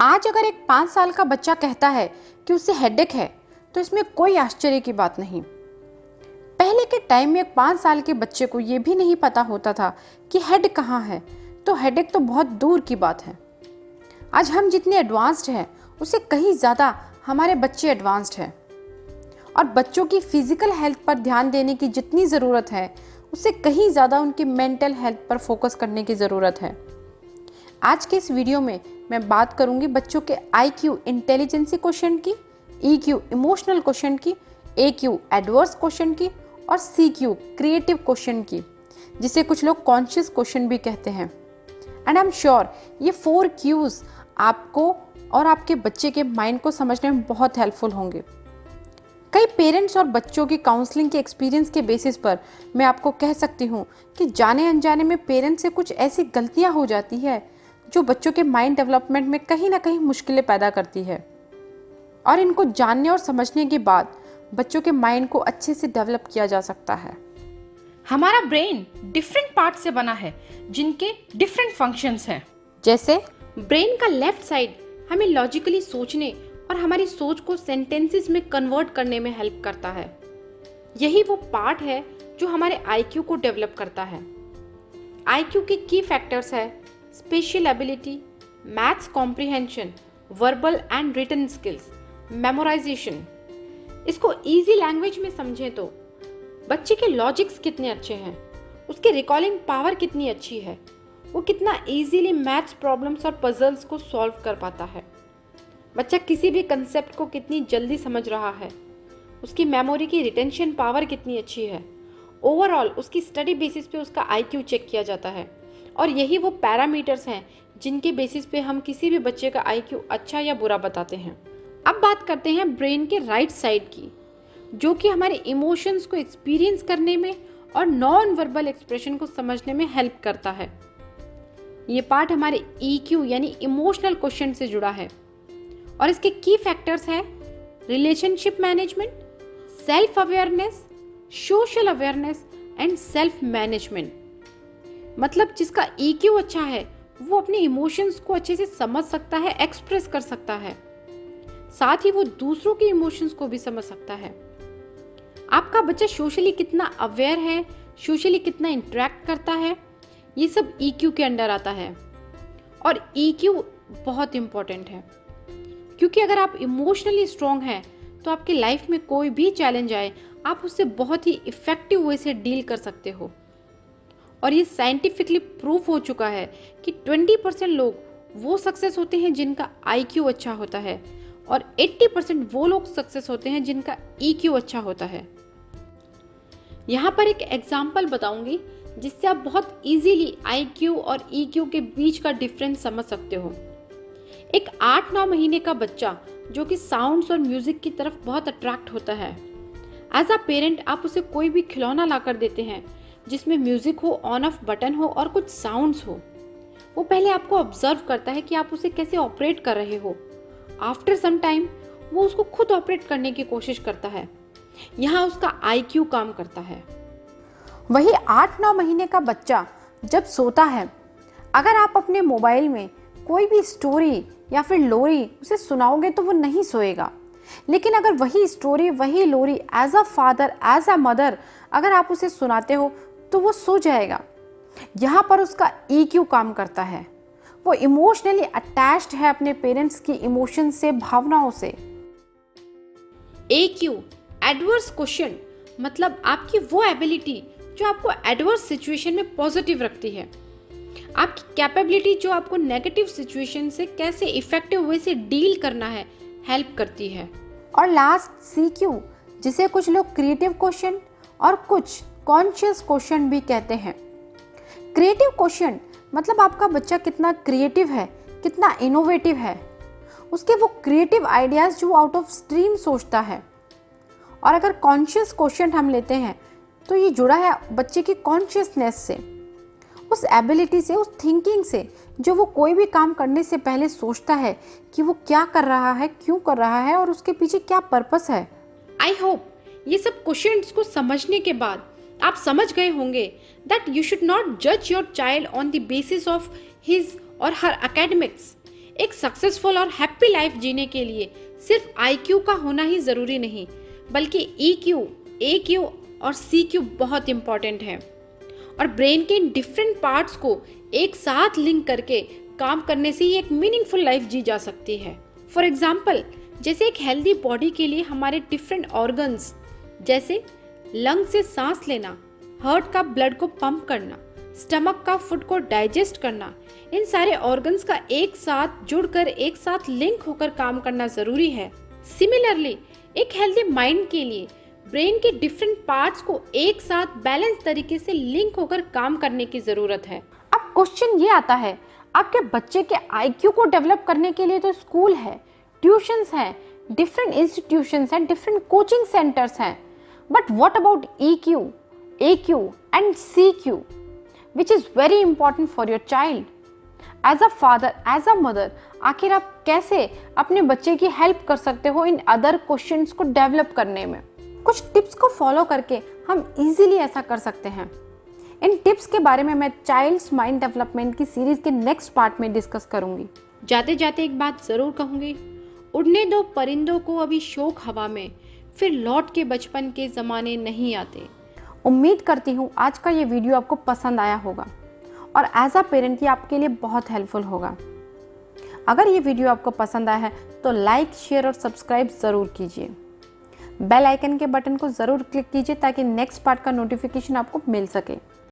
आज अगर एक 5 साल का बच्चा कहता है कि उसे हेडेक है, तो इसमें कोई आश्चर्य की बात नहीं। पहले के टाइम में एक 5 साल के बच्चे को यह भी नहीं पता होता था कि हेड कहाँ है, तो हेडेक तो बहुत दूर की बात है। आज हम जितने एडवांस्ड हैं, उससे कहीं ज़्यादा हमारे बच्चे एडवांस्ड हैं। और बच्चों की फिजिकल हेल्थ पर ध्यान देने की जितनी ज़रूरत है, उससे कहीं ज़्यादा उनकी मेंटल हेल्थ पर फोकस करने की ज़रूरत है। आज के इस वीडियो में मैं बात करूंगी बच्चों के IQ इंटेलिजेंसी क्वेश्चन की, EQ इमोशनल क्वेश्चन की, AQ एडवर्स क्वेश्चन की और CQ क्रिएटिव क्वेश्चन की, जिसे कुछ लोग कॉन्शियस क्वेश्चन भी कहते हैं। एंड आई एम श्योर ये 4 Qs आपको और आपके बच्चे के माइंड को समझने में बहुत हेल्पफुल होंगे। कई पेरेंट्स और बच्चों की काउंसलिंग के एक्सपीरियंस के बेसिस पर मैं आपको कह सकती हूँ कि जाने अनजाने में पेरेंट्स से कुछ ऐसी गलतियाँ हो जाती है जो बच्चों के माइंड डेवलपमेंट में कहीं ना कहीं मुश्किलें पैदा करती है। और इनको जानने और समझने के बाद बच्चों के माइंड को अच्छे से डेवलप किया जा सकता है। हमारा ब्रेन डिफरेंट पार्ट से बना है जिनके डिफरेंट फंक्शंस हैं। जैसे ब्रेन का लेफ्ट साइड हमें लॉजिकली सोचने और हमारी सोच को सेंटेंसेस में कन्वर्ट करने में हेल्प करता है। यही वो पार्ट है जो हमारे IQ को डेवलप करता है। IQ के की फैक्टर्स है special ability, maths comprehension, verbal and written skills, memorisation. इसको इजी लैंग्वेज में समझें तो बच्चे के लॉजिक्स कितने अच्छे हैं, उसके रिकॉलिंग पावर कितनी अच्छी है, वो कितना इजीली मैथ्स प्रॉब्लम्स और पजल्स को सॉल्व कर पाता है, बच्चा किसी भी कंसेप्ट को कितनी जल्दी समझ रहा है, उसकी मेमोरी की रिटेंशन पावर कितनी अच्छी है। ओवरऑल उसकी स्टडी बेसिस पे उसका IQ चेक किया जाता है। और यही वो पैरामीटर्स हैं जिनके बेसिस पे हम किसी भी बच्चे का IQ अच्छा या बुरा बताते हैं। अब बात करते हैं ब्रेन के राइट साइड की, जो कि हमारे इमोशंस को एक्सपीरियंस करने में और नॉन वर्बल एक्सप्रेशन को समझने में हेल्प करता है। ये पार्ट हमारे EQ यानी इमोशनल क्वेश्चन से जुड़ा है और इसके की फैक्टर्स है relationship management, self awareness, social awareness and self management. मतलब जिसका EQ अच्छा है वो अपने इमोशंस को अच्छे से समझ सकता है, एक्सप्रेस कर सकता है, साथ ही वो दूसरों के इमोशंस को भी समझ सकता है। आपका बच्चा सोशली कितना अवेयर है, सोशली कितना इंटरेक्ट करता है, ये सब EQ के अंडर आता है। और EQ बहुत इंपॉर्टेंट है क्योंकि अगर आप इमोशनली स्ट्रांग हैं तो आपकी लाइफ में कोई भी चैलेंज आए आप उससे बहुत ही इफेक्टिव वे से डील कर सकते हो। और ये साइंटिफिकली प्रूफ हो चुका है कि 20% लोग वो सक्सेस होते हैं जिनका IQ अच्छा होता है और 80% वो लोग सक्सेस होते हैं जिनका EQ अच्छा होता है। यहाँ पर एक एग्जाम्पल बताऊंगी जिससे आप बहुत इजीली IQ और EQ के बीच का डिफरेंस समझ सकते हो। एक 8-9 महीने का बच्चा जो कि साउंड्स और म्यूजिक की तरफ बहुत अट्रैक्ट होता है। एज अ पेरेंट आप उसे कोई भी खिलौना लाकर देते हैं जिसमें म्यूजिक हो, ऑन ऑफ बटन हो और कुछ साउंड्स हो। वो पहले आपको ऑब्जर्व करता है कि आप उसे कैसे ऑपरेट कर रहे हो। आफ्टर सम टाइम वो उसको खुद ऑपरेट करने की कोशिश करता है। यहाँ उसका IQ काम करता है। वही 8-9 महीने का बच्चा जब सोता है, अगर आप अपने मोबाइल में कोई भी स्टोरी या फिर लोरी उसे सुनाओगे तो वो नहीं सोएगा। लेकिन अगर वही स्टोरी, वही लोरी as a father, as a mother अगर आप उसे सुनाते हो तो वो सो जाएगा। यहाँ पर उसका EQ काम करता है। वो इमोशनली अटैच्ड है अपने पेरेंट्स की इमोशन से, भावनाओं से। AQ एडवर्स क्वेश्चन मतलब आपकी वो एबिलिटी जो आपको एडवर्स सिचुएशन में पॉजिटिव रखती है, आपकी कैपेबिलिटी जो आपको नेगेटिव सिचुएशन से कैसे इफेक्टिव वे से डील करना है हेल्प करती है। और लास्ट CQ जिसे कुछ लोग क्रिएटिव क्वेश्चन और कुछ कॉन्शियस क्वेश्चन भी कहते हैं। क्रिएटिव क्वेश्चन मतलब आपका बच्चा कितना क्रिएटिव है, कितना इनोवेटिव है, उसके वो क्रिएटिव आइडियाज जो आउट ऑफ स्ट्रीम सोचता है। और अगर कॉन्शियस क्वेश्चन हम लेते हैं तो ये जुड़ा है बच्चे की कॉन्शियसनेस से, उस एबिलिटी से, उस थिंकिंग से जो वो कोई भी काम करने से पहले सोचता है कि वो क्या कर रहा है, क्यों कर रहा है और उसके पीछे क्या पर्पस है। आई होप ये सब क्वेश्चंस को समझने के बाद आप समझ गए होंगे that you should not judge your child on the basis of his or her academics. एक सक्सेसफुल और हैप्पी लाइफ जीने के लिए सिर्फ IQ का होना ही जरूरी नहीं, बल्कि EQ, AQ और CQ बहुत इंपॉर्टेंट है। और ब्रेन के इन डिफरेंट पार्ट्स को एक साथ लिंक करके काम करने से ही एक मीनिंगफुल लाइफ जी जा सकती है। फॉर एग्जाम्पल, जैसे एक हेल्दी बॉडी के लिए हमारे डिफरेंट ऑर्गन्स जैसे लंग से सांस लेना, हार्ट का ब्लड को पंप करना, स्टमक का फूड को डाइजेस्ट करना, इन सारे ऑर्गन्स का एक साथ जुड़कर एक साथ लिंक होकर काम करना जरूरी है। सिमिलरली, एक हेल्दी माइंड के लिए ब्रेन के डिफरेंट पार्ट्स को एक साथ बैलेंस तरीके से लिंक होकर काम करने की जरूरत है। अब क्वेश्चन ये आता है, आपके बच्चे के IQ को डेवलप करने के लिए तो स्कूल है, ट्यूशंस हैं, डिफरेंट इंस्टीट्यूशंस हैं, डिफरेंट कोचिंग सेंटर्स हैं, but what about EQ, AQ and CQ which is very important for your child? As a father, as a mother, आखिर आप कैसे अपने बच्चे की हेल्प कर सकते हो इन अदर क्वेश्चंस को डेवलप करने में? कुछ टिप्स को फॉलो करके हम इजीली ऐसा कर सकते हैं। इन टिप्स के बारे में मैं चाइल्ड्स माइंड डेवलपमेंट की सीरीज के नेक्स्ट पार्ट में डिस्कस करूंगी। जाते जाते एक बात जरूर कहूंगी, उड़ने दो परिंदों को अभी शौक हवा में, फिर लौट के बचपन के जमाने नहीं आते। उम्मीद करती हूँ आज का ये वीडियो आपको पसंद आया होगा और एज अ पेरेंट ये आपके लिए बहुत हेल्पफुल होगा। अगर ये वीडियो आपको पसंद आया है तो लाइक, शेयर और सब्सक्राइब ज़रूर कीजिए। बेल आइकन के बटन को ज़रूर क्लिक कीजिए ताकि नेक्स्ट पार्ट का नोटिफिकेशन आपको मिल सके।